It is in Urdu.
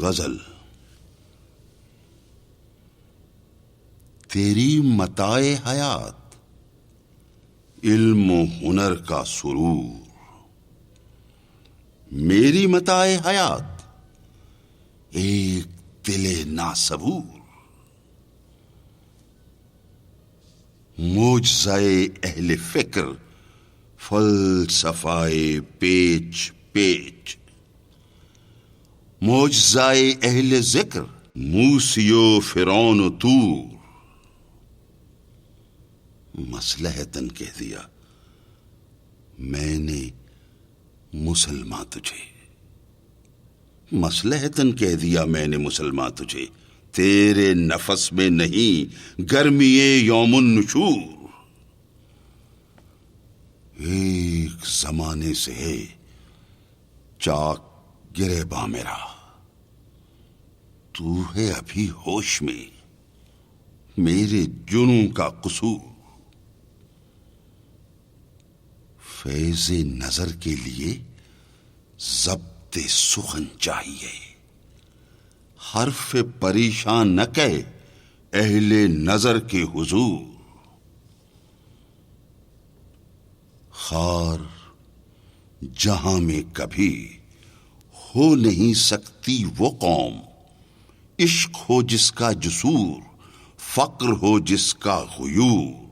غزل تیری متاع حیات علم و ہنر کا سرور، میری متاع حیات ایک دل ناصبور، معجزۂ اہل فکر فلسفۂ پیچ پیچ، معجزۂ اہل ذکر موسی و فرعون و طور۔ مصلحتاً کہہ دیا میں نے مسلمان تجھے، مصلحتاً کہہ دیا میں نے مسلمان تجھے، تیرے نفس میں نہیں گرمی یوم النشور۔ ایک زمانے سے ہے چاک گریباں میرا، تو ہے ابھی ہوش میں میرے جنوں کا قصور۔ فیض نظر کے لیے ضبط سخن چاہیے، حرف پریشان نہ کہے اہل نظر کے حضور۔ خار جہاں میں کبھی ہو نہیں سکتی وہ قوم، عشق ہو جس کا جسور، فقر ہو جس کا غیور۔